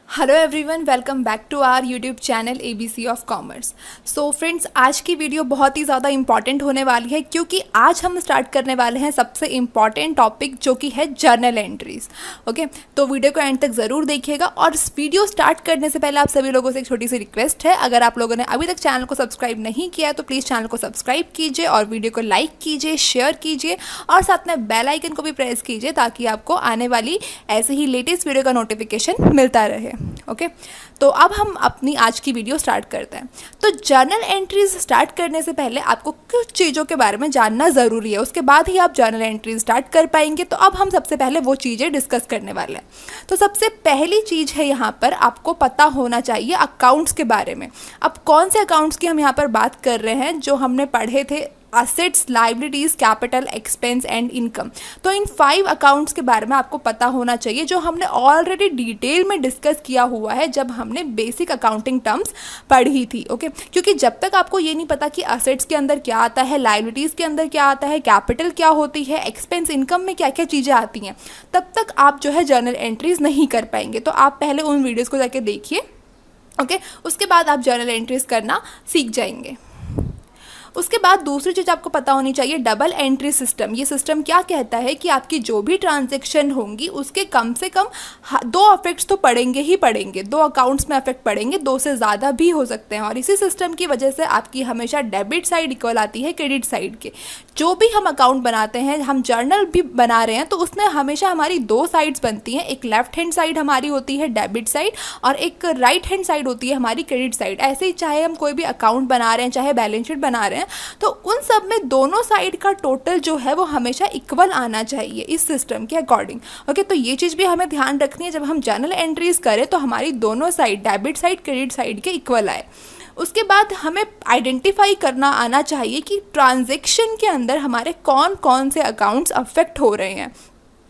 Hello everyone, welcome back to our YouTube channel ABC of commerce. So friends, आज की video बहुत ही ज़्यादा important होने वाली है क्योंकि आज हम स्टार्ट करने वाले हैं सबसे इम्पॉर्टेंट टॉपिक जो कि है जर्नल एंट्रीज। ओके, तो वीडियो को एंड तक ज़रूर देखिएगा। और इस वीडियो स्टार्ट करने से पहले आप सभी लोगों से एक छोटी सी रिक्वेस्ट है, अगर आप लोगों ने अभी तक चैनल को सब्सक्राइब नहीं किया है तो प्लीज़ चैनल को सब्सक्राइब कीजिए और वीडियो को लाइक कीजिए, शेयर कीजिए और साथ में बेल आइकन को भी प्रेस कीजिए ताकि आपको आने वाली ऐसे ही लेटेस्ट वीडियो का नोटिफिकेशन मिलता रहे। ओके, तो अब हम अपनी आज की वीडियो स्टार्ट करते हैं। तो जर्नल एंट्रीज स्टार्ट करने से पहले आपको कुछ चीज़ों के बारे में जानना ज़रूरी है, उसके बाद ही आप जर्नल एंट्रीज स्टार्ट कर पाएंगे। तो अब हम सबसे पहले वो चीज़ें डिस्कस करने वाले हैं। तो सबसे पहली चीज़ है, यहाँ पर आपको पता होना चाहिए अकाउंट्स के बारे में। अब कौन से अकाउंट्स की हम यहाँ पर बात कर रहे हैं, जो हमने पढ़े थे assets, liabilities, capital, expense and income. तो इन 5 अकाउंट्स के बारे में आपको पता होना चाहिए, जो हमने ऑलरेडी डिटेल में डिस्कस किया हुआ है जब हमने बेसिक अकाउंटिंग टर्म्स पढ़ी थी। ओके, क्योंकि जब तक आपको ये नहीं पता कि असेट्स के अंदर क्या आता है, लाइबिलिटीज़ के अंदर क्या आता है, कैपिटल क्या होती है, एक्सपेंस, इनकम में क्या क्या चीज़ें आती हैं, तब तक आप जो है जर्नल एंट्रीज नहीं कर पाएंगे। तो आप पहले उन वीडियोज़ को जाके देखिए। ओके, उसके बाद आप जर्नल एंट्रीज करना सीख जाएंगे। उसके बाद दूसरी चीज़ आपको पता होनी चाहिए, डबल एंट्री सिस्टम। ये सिस्टम क्या कहता है कि आपकी जो भी ट्रांजैक्शन होंगी उसके कम से कम 2 अफेक्ट्स तो पड़ेंगे ही पड़ेंगे, 2 अकाउंट्स में अफेक्ट पड़ेंगे, 2 से ज़्यादा भी हो सकते हैं। और इसी सिस्टम की वजह से आपकी हमेशा डेबिट साइड इक्वल आती है क्रेडिट साइड के। जो भी हम अकाउंट बनाते हैं, हम जर्नल भी बना रहे हैं, तो उसमें हमेशा हमारी 2 साइड्स बनती हैं। एक लेफ्ट हैंड साइड हमारी होती है डेबिट साइड और एक राइट हैंड साइड होती है हमारी क्रेडिट साइड। ऐसे ही चाहे हम कोई भी अकाउंट बना रहे हैं, चाहे बैलेंस शीट बना रहे हैं, तो उन सब में दोनों साइड का टोटल जो है वो हमेशा इक्वल आना चाहिए इस सिस्टम के अकॉर्डिंग। ओके, तो ये चीज़ भी हमें ध्यान रखनी है, जब हम जर्नल एंट्रीज करें तो हमारी दोनों side, debit side, credit side के इक्वल आए। उसके बाद हमें आइडेंटिफाई करना आना चाहिए कि ट्रांजैक्शन के अंदर हमारे कौन कौन से अकाउंट्स अफेक्ट हो रहे हैं।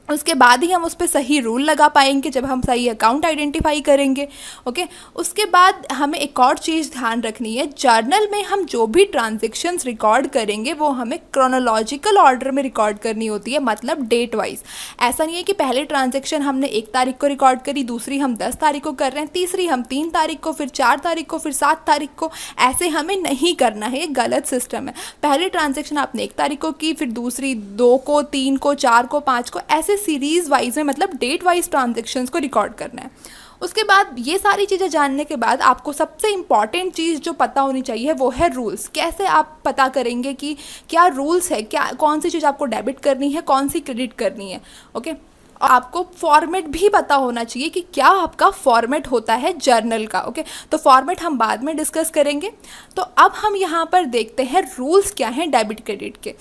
उसके बाद ही हम उस पर सही रूल लगा पाएंगे जब हम सही अकाउंट आइडेंटिफाई करेंगे। ओके, उसके बाद हमें एक और चीज़ ध्यान रखनी है, जर्नल में हम जो भी ट्रांजैक्शंस रिकॉर्ड करेंगे वो हमें क्रोनोलॉजिकल ऑर्डर में रिकॉर्ड करनी होती है, मतलब डेट वाइज। ऐसा नहीं है कि पहले ट्रांजैक्शन हमने 1 तारीख को रिकॉर्ड करी, दूसरी हम 10 तारीख को कर रहे हैं, तीसरी हम 3 तारीख को, फिर 4 तारीख को, फिर 7 तारीख को। ऐसे हमें नहीं करना है, ये गलत सिस्टम है। पहले ट्रांजैक्शन आपने 1 तारीख को की, फिर दूसरी 2 को, 3 को, 4 को, 5 को, ऐसे सीरीज़ वाइज में, मतलब डेट वाइज ट्रांजैक्शंस को रिकॉर्ड करना है। उसके बाद ये सारी चीज़ें जानने के बाद आपको सबसे इम्पॉर्टेंट चीज़ जो पता होनी चाहिए वो है रूल्स। कैसे आप पता करेंगे कि क्या रूल्स है, क्या कौन सी चीज़ आपको डेबिट करनी है, कौन सी क्रेडिट करनी है। ओके, और आपको फॉर्मेट भी पता होना चाहिए कि क्या आपका फॉर्मेट होता है जर्नल का। ओके, तो फॉर्मेट हम बाद में डिस्कस करेंगे। तो अब हम यहाँ पर देखते हैं रूल्स क्या हैं डेबिट क्रेडिट के।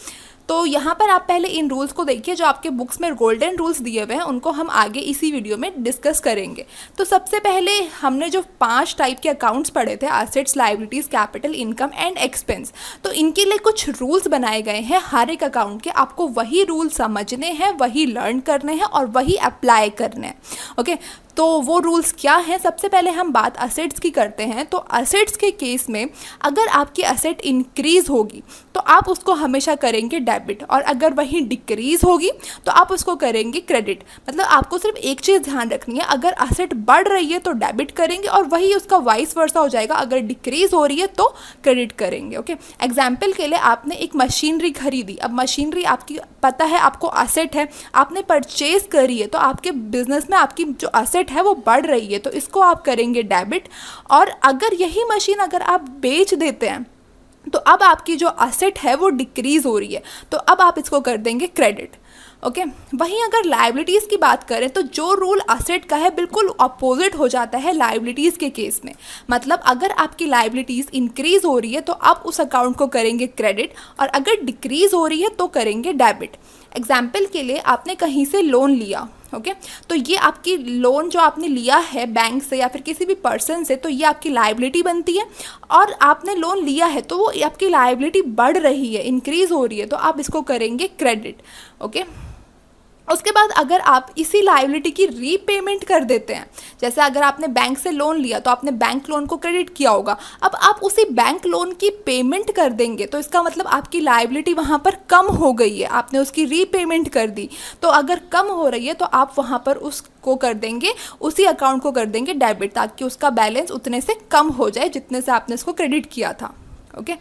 तो यहाँ पर आप पहले इन रूल्स को देखिए, जो आपके बुक्स में गोल्डन रूल्स दिए हुए हैं उनको हम आगे इसी वीडियो में डिस्कस करेंगे। तो सबसे पहले हमने जो 5 टाइप के अकाउंट्स पढ़े थे, assets, liabilities, capital, income and expense, तो इनके लिए कुछ रूल्स बनाए गए हैं हर एक अकाउंट के। आपको वही रूल समझने हैं, वही लर्न करने हैं और वही अप्लाई करने हैं। ओके, तो वो रूल्स क्या हैं? सबसे पहले हम बात असेट्स की करते हैं। तो असेट्स के केस में अगर आपकी असेट इंक्रीज़ होगी तो आप उसको हमेशा करेंगे डेबिट, और अगर वही डिक्रीज़ होगी तो आप उसको करेंगे क्रेडिट। मतलब आपको सिर्फ एक चीज़ ध्यान रखनी है, अगर असेट बढ़ रही है तो डेबिट करेंगे और वही उसका वाइस वर्सा हो जाएगा, अगर डिक्रीज़ हो रही है तो क्रेडिट करेंगे। ओके, एग्जाम्पल के लिए आपने एक मशीनरी खरीदी, अब मशीनरी आपकी पता है आपको असेट है, आपने परचेज करी है, तो आपके बिजनेस में आपकी जो असेट है वो बढ़ रही है, तो इसको आप करेंगे डेबिट। और अगर यही मशीन अगर आप बेच देते हैं तो अब आपकी जो असेट है वो डिक्रीज़ हो रही है, तो अब आप इसको कर देंगे क्रेडिट। ओके, वहीं अगर लाइबिलिटीज़ की बात करें तो जो रूल असेट का है बिल्कुल अपोजिट हो जाता है लाइबिलिटीज़ के केस में। मतलब अगर आपकी लाइबिलिटीज़ इंक्रीज़ हो रही है तो आप उस अकाउंट को करेंगे क्रेडिट, और अगर डिक्रीज़ हो रही है तो करेंगे डेबिट। एग्जाम्पल के लिए आपने कहीं से लोन लिया, ओके, तो ये आपकी लोन जो आपने लिया है बैंक से या फिर किसी भी पर्सन से, तो ये आपकी लाइबिलिटी बनती है। और आपने लोन लिया है तो वो आपकी लाइबिलिटी बढ़ रही है, इंक्रीज़ हो रही है, तो आप इसको करेंगे क्रेडिट। ओके, उसके बाद अगर आप इसी लायबिलिटी की रीपेमेंट कर देते हैं, जैसे अगर आपने बैंक से लोन लिया तो आपने बैंक लोन को क्रेडिट किया होगा, अब आप उसी बैंक लोन की पेमेंट कर देंगे तो इसका मतलब आपकी लायबिलिटी वहाँ पर कम हो गई है, आपने उसकी रीपेमेंट कर दी। तो अगर कम हो रही है तो आप वहाँ पर उसको कर देंगे, उसी अकाउंट को कर देंगे डेबिट, ताकि उसका बैलेंस उतने से कम हो जाए जितने से आपने इसको क्रेडिट किया था। ओके,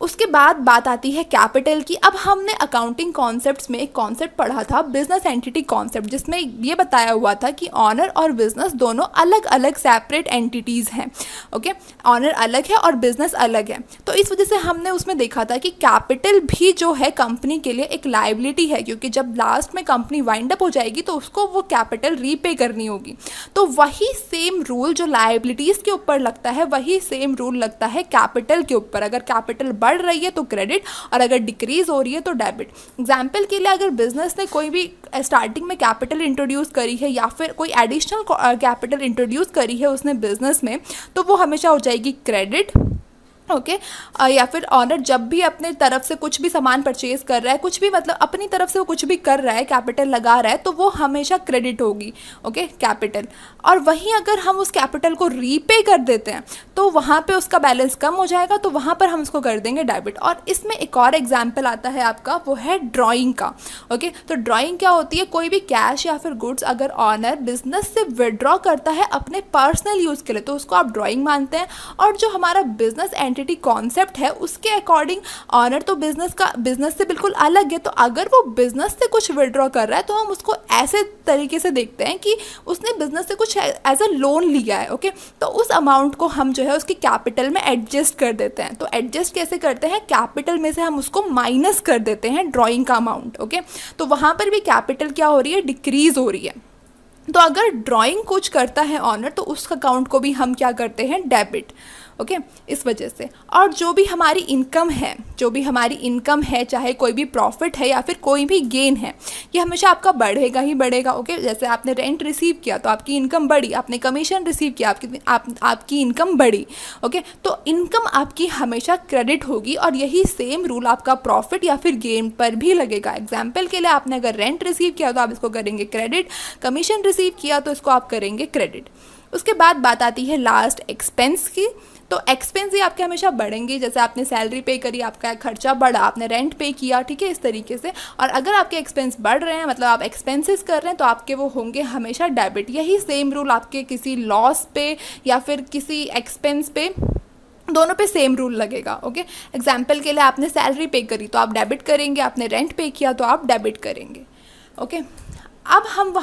उसके बाद बात आती है कैपिटल की। अब हमने अकाउंटिंग कॉन्सेप्ट्स में एक कॉन्सेप्ट पढ़ा था, बिजनेस एंटिटी कॉन्सेप्ट, जिसमें ये बताया हुआ था कि ऑनर और बिजनेस दोनों अलग अलग सेपरेट एंटिटीज़ हैं। ओके, ऑनर अलग है और बिजनेस अलग है। तो इस वजह से हमने उसमें देखा था कि कैपिटल भी जो है कंपनी के लिए एक लायबिलिटी है, क्योंकि जब लास्ट में कंपनी वाइंड अप हो जाएगी तो उसको वो कैपिटल रीपे करनी होगी। तो वही सेम रूल जो लायबिलिटीज़ के ऊपर लगता है, वही सेम रूल लगता है कैपिटल के ऊपर। अगर कैपिटल बढ़ रही है तो क्रेडिट, और अगर डिक्रीज हो रही है तो डेबिट। एग्जाम्पल के लिए अगर बिजनेस ने कोई भी स्टार्टिंग में कैपिटल इंट्रोड्यूस करी है या फिर कोई एडिशनल कैपिटल इंट्रोड्यूस करी है उसने बिजनेस में, तो वो हमेशा हो जाएगी क्रेडिट। ओके, या फिर ऑनर जब भी अपने तरफ से कुछ भी सामान परचेज कर रहा है, कुछ भी मतलब अपनी तरफ से वो कुछ भी कर रहा है, कैपिटल लगा रहा है, तो वो हमेशा क्रेडिट होगी। Okay, capital. और वहीं अगर हम उस कैपिटल को रीपे कर देते हैं तो वहाँ पे उसका बैलेंस कम हो जाएगा, तो वहाँ पर हम उसको कर देंगे डेबिट। और इसमें एक और एग्जाम्पल आता है आपका, वो है ड्राइंग का। ओके, तो ड्राइंग क्या होती है, कोई भी कैश या फिर गुड्स अगर ऑनर बिजनेस से विड्रॉ करता है अपने पर्सनल यूज़ के लिए तो उसको आप ड्राइंग मानते हैं। और जो हमारा बिजनेस एंटिटी कॉन्सेप्ट है उसके अकॉर्डिंग ऑनर तो बिजनेस से बिल्कुल अलग है, तो अगर वो बिजनेस से कुछ विड्रॉ कर रहा है तो हम उसको ऐसे तरीके से देखते हैं कि उसने बिजनेस से कुछ एज अ लोन लिया है। ओके, तो उस अमाउंट को हम जो है उसकी कैपिटल में एडजस्ट कर देते हैं। तो एडजस्ट कैसे करते हैं, कैपिटल में से हम उसको माइनस कर देते हैं ड्राइंग का अमाउंट। ओके, तो वहाँ पर भी कैपिटल क्या हो रही है, डिक्रीज हो रही है। तो अगर ड्राइंग कुछ करता है ऑनर तो उस अकाउंट को भी हम क्या करते हैं, डेबिट। ओके, इस वजह से। और जो भी हमारी इनकम है, चाहे कोई भी प्रॉफिट है या फिर कोई भी गेन है, ये हमेशा आपका बढ़ेगा ही बढ़ेगा। ओके, जैसे आपने रेंट रिसीव किया तो आपकी इनकम बढ़ी, आपने कमीशन रिसीव किया आपकी इनकम बढ़ी। ओके, तो इनकम आपकी हमेशा क्रेडिट होगी और यही सेम रूल आपका प्रॉफिट या फिर गेन पर भी लगेगा। एग्जाम्पल के लिए आपने अगर रेंट रिसीव किया तो आप इसको करेंगे क्रेडिट, कमीशन रिसीव किया तो इसको आप करेंगे क्रेडिट। उसके बाद बात आती है लास्ट एक्सपेंस की। तो एक्सपेंस ही आपके हमेशा बढ़ेंगे, जैसे आपने सैलरी पे करी, आपका खर्चा बढ़ा, आपने रेंट पे किया, ठीक है, इस तरीके से। और अगर आपके एक्सपेंस बढ़ रहे हैं, मतलब आप एक्सपेंसेस कर रहे हैं, तो आपके वो होंगे हमेशा डेबिट। यही सेम रूल आपके किसी लॉस पे या फिर किसी एक्सपेंस पे, दोनों पे सेम रूल लगेगा। ओके, एग्जाम्पल के लिए आपने सैलरी पे करी तो आप डेबिट करेंगे, आपने रेंट पे किया तो आप डेबिट करेंगे। ओके, अब हम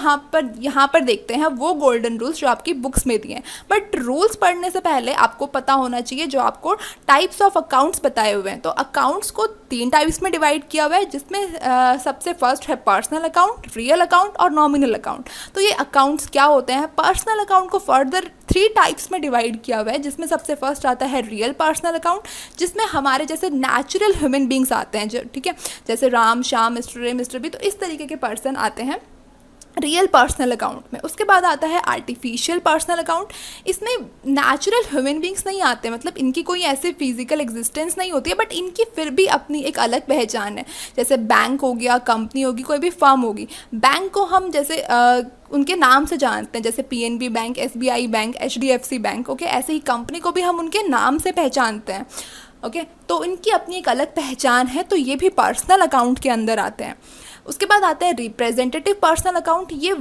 यहाँ पर देखते हैं वो गोल्डन रूल्स जो आपकी बुक्स में दिए हैं। बट रूल्स पढ़ने से पहले आपको पता होना चाहिए जो आपको टाइप्स ऑफ अकाउंट्स बताए हुए हैं। तो अकाउंट्स को 3 टाइप्स में डिवाइड किया हुआ है, जिसमें सबसे फर्स्ट है पर्सनल अकाउंट, रियल अकाउंट और नॉमिनल अकाउंट। तो ये अकाउंट्स क्या होते हैं, पर्सनल अकाउंट को फर्दर 3 टाइप्स में डिवाइड किया हुआ है, जिसमें सबसे फर्स्ट आता है रियल पर्सनल अकाउंट, जिसमें हमारे जैसे नेचुरल ह्यूमन बींग्स आते हैं, जो ठीक है, जैसे Ram, Shyam, mister A, mister B, तो इस तरीके के पर्सन आते हैं रियल पर्सनल अकाउंट में। उसके बाद आता है आर्टिफिशियल पर्सनल अकाउंट। इसमें नेचुरल ह्यूमन बींग्स नहीं आते, मतलब इनकी कोई ऐसे फिजिकल एग्जिस्टेंस नहीं होती है, बट इनकी फिर भी अपनी एक अलग पहचान है। जैसे बैंक हो गया, कंपनी होगी, कोई भी फर्म होगी। बैंक को हम जैसे उनके नाम से जानते हैं, जैसे PNB bank, SBI bank, HDFC bank. Okay, ऐसे ही कंपनी को भी हम उनके नाम से पहचानते हैं। ओके, तो इनकी अपनी एक अलग पहचान है, तो ये भी पर्सनल अकाउंट के अंदर आते हैं। उसके बाद आते हैं रिप्रेजेंटेटिव पर्सनल अकाउंट। ये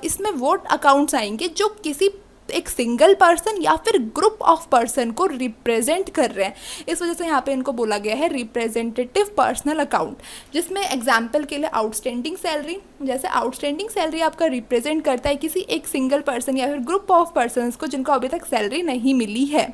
इसमें वो अकाउंट्स आएंगे जो किसी एक सिंगल पर्सन या फिर ग्रुप ऑफ पर्सन को रिप्रेजेंट कर रहे हैं, इस वजह से यहाँ पे इनको बोला गया है रिप्रेजेंटेटिव पर्सनल अकाउंट। जिसमें एग्जाम्पल के लिए आउटस्टैंडिंग सैलरी, जैसे आउटस्टैंडिंग सैलरी आपका रिप्रेजेंट करता है किसी एक सिंगल पर्सन या फिर ग्रुप ऑफ पर्सनस को जिनको अभी तक सैलरी नहीं मिली है।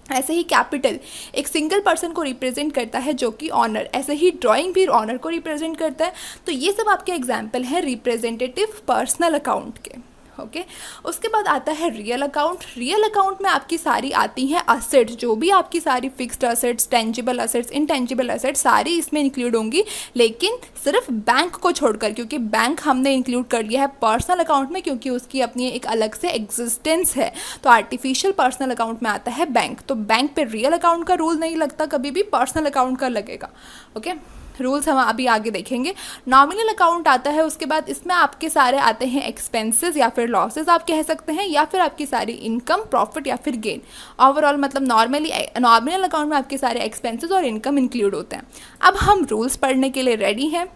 ऐसे ही कैपिटल एक सिंगल पर्सन को रिप्रेजेंट करता है जो कि ऑनर, ऐसे ही ड्राइंग भी ऑनर को रिप्रेजेंट करता है। तो ये सब आपके एग्जाम्पल हैं रिप्रेजेंटेटिव पर्सनल अकाउंट के। ओके, उसके बाद आता है रियल अकाउंट। रियल अकाउंट में आपकी सारी आती हैं असेट्स, जो भी आपकी सारी fixed assets, tangible assets, intangible assets सारी इसमें इंक्लूड होंगी, लेकिन सिर्फ बैंक को छोड़कर, क्योंकि बैंक हमने इंक्लूड कर लिया है पर्सनल अकाउंट में, क्योंकि उसकी अपनी एक अलग से एग्जिस्टेंस है। तो आर्टिफिशियल पर्सनल अकाउंट में आता है बैंक। तो बैंक पे रियल अकाउंट का रूल नहीं लगता, कभी भी पर्सनल अकाउंट का लगेगा। ओके, रूल्स हम अभी आगे देखेंगे। नॉमिनल अकाउंट आता है, उसके बाद इसमें आपके सारे आते हैं एक्सपेंसेस या फिर लॉसेस आप कह सकते हैं, या फिर आपकी सारी इनकम, प्रॉफिट या फिर गेन। ओवरऑल मतलब नॉर्मली नॉमिनल अकाउंट में आपके सारे एक्सपेंसेस और इनकम इंक्लूड होते हैं। अब हम रूल्स पढ़ने के लिए रेडी हैं,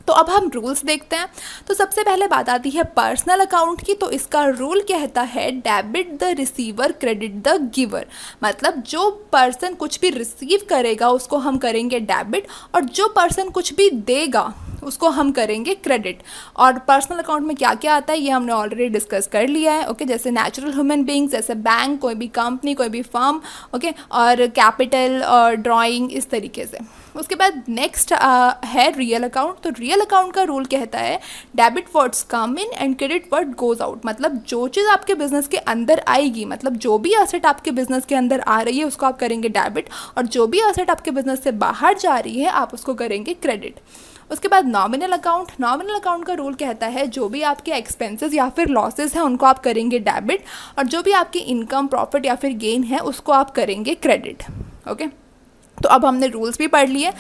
तो अब हम रूल्स देखते हैं। तो सबसे पहले बात आती है पर्सनल अकाउंट की। तो इसका रूल कहता है debit the receiver credit the giver, मतलब जो पर्सन कुछ भी रिसीव करेगा उसको हम करेंगे डेबिट, और जो पर्सन कुछ भी देगा उसको हम करेंगे क्रेडिट। और पर्सनल अकाउंट में क्या क्या आता है ये हमने ऑलरेडी डिस्कस कर लिया है। ओके, जैसे नेचुरल ह्यूमन बींग्स, जैसे बैंक, कोई भी कंपनी, कोई भी फर्म, ओके, और कैपिटल और ड्राइंग, इस तरीके से। उसके बाद नेक्स्ट है रियल अकाउंट। तो रियल अकाउंट का रूल कहता है debit what's come in and credit what goes out, मतलब जो चीज़ आपके बिजनेस के अंदर आएगी, मतलब जो भी एसेट आपके बिजनेस के अंदर आ रही है उसको आप करेंगे डेबिट, और जो भी एसेट आपके बिजनेस से बाहर जा रही है आप उसको करेंगे क्रेडिट। उसके बाद नॉमिनल अकाउंट। नॉमिनल अकाउंट का रूल कहता है जो भी आपके एक्सपेंसेस या फिर लॉसेस हैं उनको आप करेंगे डेबिट, और जो भी आपकी इनकम, प्रॉफिट या फिर गेन है उसको आप करेंगे क्रेडिट। ओके, तो अब हमने रूल्स भी पढ़ लिए।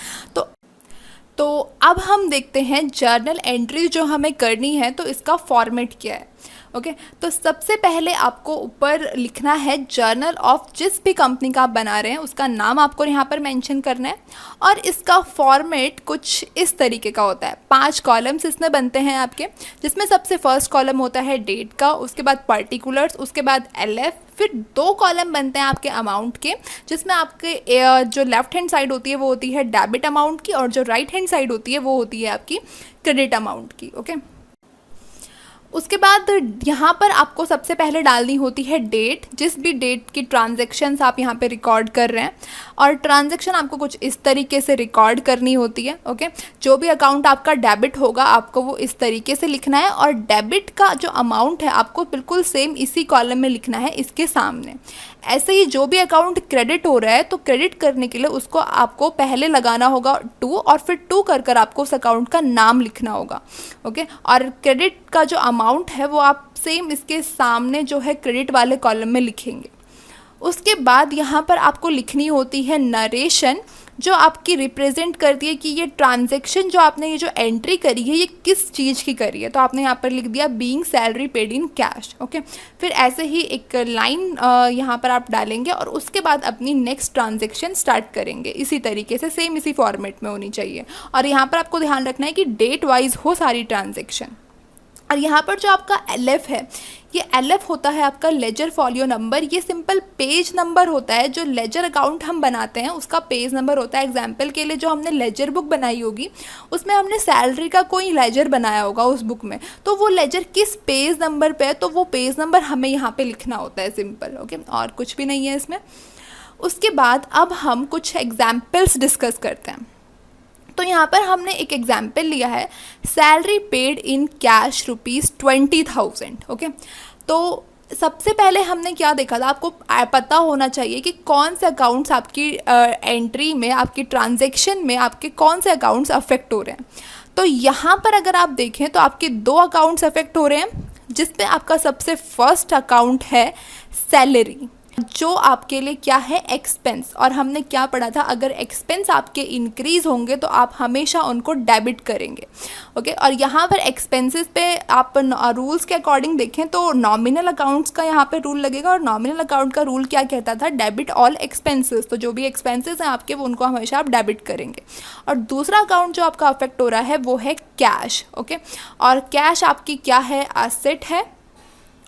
तो अब हम देखते हैं जर्नल एंट्री जो हमें करनी है, तो इसका फॉर्मेट क्या है। ओके, तो सबसे पहले आपको ऊपर लिखना है जर्नल ऑफ जिस भी कंपनी का आप बना रहे हैं उसका नाम आपको यहाँ पर मेंशन करना है, और इसका फॉर्मेट कुछ इस तरीके का होता है। 5 कॉलम्स इसमें बनते हैं आपके, जिसमें सबसे फर्स्ट कॉलम होता है डेट का, उसके बाद पर्टिकुलर्स, उसके बाद LF, फिर 2 कॉलम बनते हैं आपके अमाउंट के, जिसमें आपके जो लेफ्ट हैंड साइड होती है वो होती है डेबिट अमाउंट की, और जो राइट हैंड साइड होती है वो होती है आपकी क्रेडिट अमाउंट की। ओके, उसके बाद यहाँ पर आपको सबसे पहले डालनी होती है डेट, जिस भी डेट की ट्रांजैक्शंस आप यहाँ पे रिकॉर्ड कर रहे हैं, और ट्रांजैक्शन आपको कुछ इस तरीके से रिकॉर्ड करनी होती है। ओके, जो भी अकाउंट आपका डेबिट होगा आपको वो इस तरीके से लिखना है, और डेबिट का जो अमाउंट है आपको बिल्कुल सेम इसी कॉलम में लिखना है इसके सामने। ऐसे ही जो भी अकाउंट क्रेडिट हो रहा है तो क्रेडिट करने के लिए उसको आपको पहले लगाना होगा 2, और फिर 2 कर कर आपको उस अकाउंट का नाम लिखना होगा। ओके, और क्रेडिट का जो अमाउंट है वो आप सेम इसके सामने जो है क्रेडिट वाले कॉलम में लिखेंगे। उसके बाद यहाँ पर आपको लिखनी होती है नरेशन, जो आपकी रिप्रेजेंट करती है कि ये ट्रांजैक्शन जो आपने ये जो एंट्री करी है ये किस चीज़ की करी है। तो आपने यहाँ पर लिख दिया being salary paid in cash. Okay, फिर ऐसे ही एक लाइन यहाँ पर आप डालेंगे, और उसके बाद अपनी नेक्स्ट ट्रांजैक्शन स्टार्ट करेंगे इसी तरीके से, सेम इसी फॉर्मेट में होनी चाहिए। और यहाँ पर आपको ध्यान रखना है कि डेट वाइज हो सारी ट्रांजैक्शन। और यहाँ पर जो आपका LF है, ये LF होता है आपका लेजर फॉलियो नंबर। ये सिंपल पेज नंबर होता है, जो लेजर अकाउंट हम बनाते हैं उसका पेज नंबर होता है। एग्जाम्पल के लिए जो हमने लेजर बुक बनाई होगी उसमें हमने सैलरी का कोई लेजर बनाया होगा उस बुक में, तो वो लेजर किस पेज नंबर पे है तो वो पेज नंबर हमें यहाँ पे लिखना होता है, सिंपल। ओके, और कुछ भी नहीं है इसमें। उसके बाद अब हम कुछ एग्जाम्पल्स डिस्कस करते हैं। तो यहाँ पर हमने एक एग्जाम्पल लिया है, salary paid in cash ₹20,000। Okay, तो सबसे पहले हमने क्या देखा था, आपको पता होना चाहिए कि कौन से अकाउंट्स आपकी एंट्री में, आपकी ट्रांजैक्शन में आपके कौन से अकाउंट्स अफेक्ट हो रहे हैं। तो यहाँ पर अगर आप देखें तो आपके 2 अकाउंट्स अफेक्ट हो रहे हैं, जिसमें आपका सबसे फर्स्ट अकाउंट है सैलरी, जो आपके लिए क्या है एक्सपेंस। और हमने क्या पढ़ा था, अगर एक्सपेंस आपके इंक्रीज होंगे तो आप हमेशा उनको डेबिट करेंगे। ओके, और यहाँ पर एक्सपेंसेस पे आप रूल्स के अकॉर्डिंग देखें तो नॉमिनल अकाउंट्स का यहाँ पे रूल लगेगा, और नॉमिनल अकाउंट का रूल क्या कहता था, डेबिट ऑल एक्सपेंसेस। तो जो भी एक्सपेंसेस हैं आपके वो उनको हमेशा आप डेबिट करेंगे। और दूसरा अकाउंट जो आपका अफेक्ट हो रहा है वो है कैश। ओके, और कैश आपकी क्या है, एसेट है,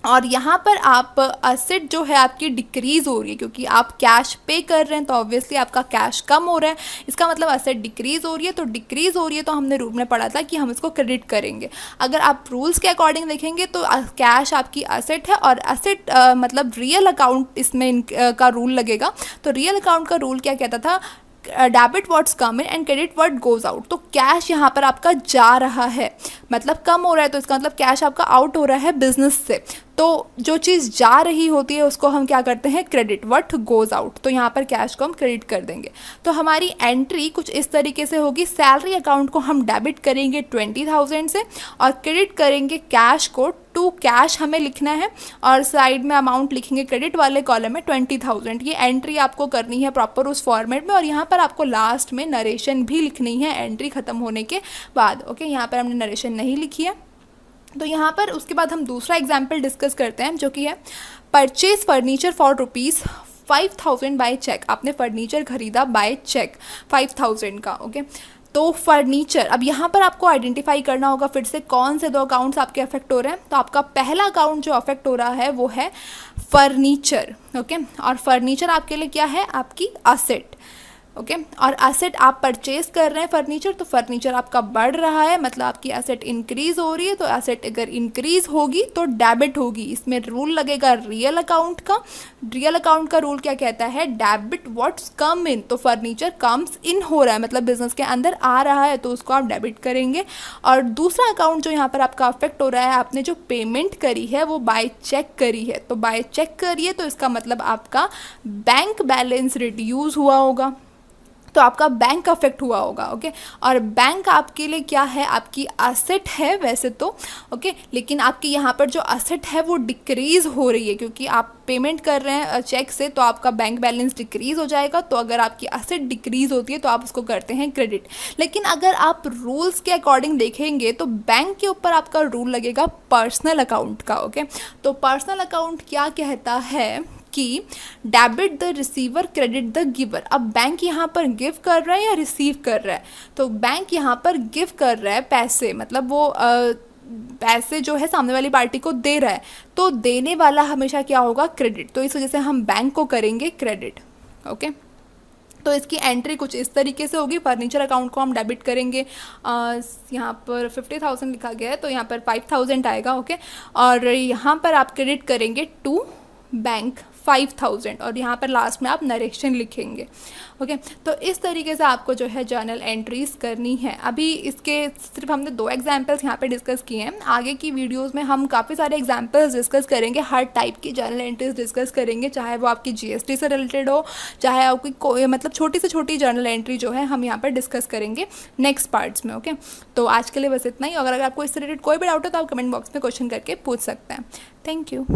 और यहाँ पर आप असेट जो है आपकी डिक्रीज़ हो रही है, क्योंकि आप कैश पे कर रहे हैं तो ऑब्वियसली आपका कैश कम हो रहा है, इसका मतलब असेट डिक्रीज़ हो रही है। तो डिक्रीज़ हो रही है तो हमने रूल में पढ़ा था कि हम इसको क्रेडिट करेंगे। अगर आप रूल्स के अकॉर्डिंग देखेंगे तो कैश आपकी असेट है, और असेट मतलब रियल अकाउंट इसमें का रूल लगेगा। तो रियल अकाउंट का रूल क्या कहता था, debit what's come in and credit what goes out. तो कैश यहाँ पर आपका जा रहा है, मतलब कम हो रहा है, तो इसका मतलब कैश आपका आउट हो रहा है बिजनेस से। तो तो जो चीज़ जा रही होती है उसको हम क्या करते हैं, क्रेडिट, व्हाट गोज आउट। तो यहाँ पर कैश को हम क्रेडिट कर देंगे। तो हमारी एंट्री कुछ इस तरीके से होगी, सैलरी अकाउंट को हम डेबिट करेंगे 20,000 से और क्रेडिट करेंगे कैश को, टू कैश हमें लिखना है और साइड में अमाउंट लिखेंगे क्रेडिट वाले कॉलम में 20,000। ये एंट्री आपको करनी है प्रॉपर उस फॉर्मेट में और यहाँ पर आपको लास्ट में नरेशन भी लिखनी है एंट्री ख़त्म होने के बाद। ओके, यहाँ पर हमने नरेशन नहीं लिखी है। तो यहाँ पर उसके बाद हम दूसरा एग्जाम्पल डिस्कस करते हैं जो कि है purchase furniture for ₹5,000 by cheque. आपने फर्नीचर खरीदा बाय चेक 5,000 का। ओके, तो फर्नीचर, अब यहाँ पर आपको आइडेंटिफाई करना होगा फिर से कौन से 2 अकाउंट्स आपके अफेक्ट हो रहे हैं। तो आपका पहला अकाउंट जो अफेक्ट हो रहा है वो है फर्नीचर। ओके, और फर्नीचर आपके लिए क्या है, आपकी असेट। ओके, और एसेट आप परचेज कर रहे हैं फर्नीचर, तो फर्नीचर आपका बढ़ रहा है, मतलब आपकी एसेट इंक्रीज हो रही है। तो एसेट अगर इंक्रीज होगी तो डेबिट होगी। इसमें रूल लगेगा रियल अकाउंट का। रियल अकाउंट का रूल क्या कहता है, डेबिट व्हाट्स कम इन। तो फर्नीचर कम्स इन हो रहा है, मतलब बिजनेस के अंदर आ रहा है, तो उसको आप डेबिट करेंगे। और दूसरा अकाउंट जो यहाँ पर आपका अफेक्ट हो रहा है, आपने जो पेमेंट करी है वो बाय चेक करी है। तो बाय चेक करिए तो इसका मतलब आपका बैंक बैलेंस रिड्यूस हुआ होगा, तो आपका बैंक अफेक्ट हुआ होगा। ओके, और बैंक आपके लिए क्या है, आपकी असेट है वैसे तो। ओके, लेकिन आपकी यहाँ पर जो असेट है वो डिक्रीज़ हो रही है क्योंकि आप पेमेंट कर रहे हैं चेक से, तो आपका बैंक बैलेंस डिक्रीज़ हो जाएगा। तो अगर आपकी असेट डिक्रीज़ होती है तो आप उसको करते हैं क्रेडिट। लेकिन अगर आप रूल्स के अकॉर्डिंग देखेंगे तो बैंक के ऊपर आपका रूल लगेगा पर्सनल अकाउंट का। ओके, तो पर्सनल अकाउंट क्या कहता है कि debit the receiver credit the giver. अब बैंक यहाँ पर गिव कर रहा है या रिसीव कर रहा है, तो बैंक यहाँ पर गिव कर रहा है पैसे, मतलब वो पैसे जो है सामने वाली पार्टी को दे रहा है, तो देने वाला हमेशा क्या होगा, क्रेडिट। तो इस वजह से हम बैंक को करेंगे क्रेडिट। ओके, तो इसकी एंट्री कुछ इस तरीके से होगी। फर्नीचर अकाउंट को हम डेबिट करेंगे, यहाँ पर 50,000 लिखा गया है तो यहाँ पर 5,000 आएगा। ओके, और यहाँ पर आप क्रेडिट करेंगे टू बैंक 5,000 और यहाँ पर लास्ट में आप नरेशन लिखेंगे। ओके, तो इस तरीके से आपको जो है जर्नल एंट्रीज करनी है। अभी इसके सिर्फ हमने 2 एग्जाम्पल्स यहाँ पे डिस्कस किए हैं। आगे की वीडियोस में हम काफ़ी सारे एग्जाम्पल्स डिस्कस करेंगे, हर टाइप की जर्नल एंट्रीज डिस्कस करेंगे, चाहे वो आपकी GST से रिलेटेड हो, चाहे आपकी कोई मतलब छोटी से छोटी जर्नल एंट्री जो है हम यहाँ पर डिस्कस करेंगे नेक्स्ट पार्ट्स में। ओके, तो आज के लिए बस इतना ही। अगर आपको इससे रिलेटेड कोई भी डाउट हो तो आप कमेंट बॉक्स में क्वेश्चन करके पूछ सकते हैं। Thank you.